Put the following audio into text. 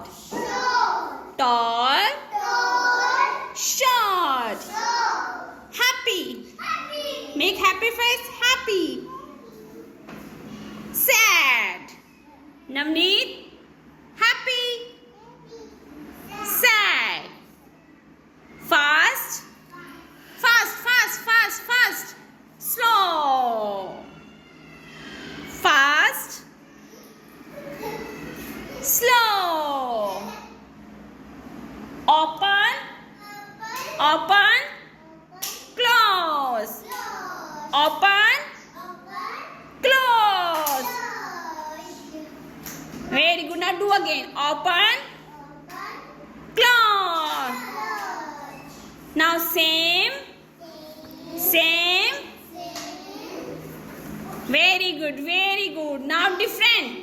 short. Tall. Short. Happy. Make happy face. Happy. Sad. Navneet. Happy. Sad. Fast. Fast. Slow. Fast. Slow. Open. Close. Open. Close. Very good. Now do again. Open. Close. Now same. Very good. Now different.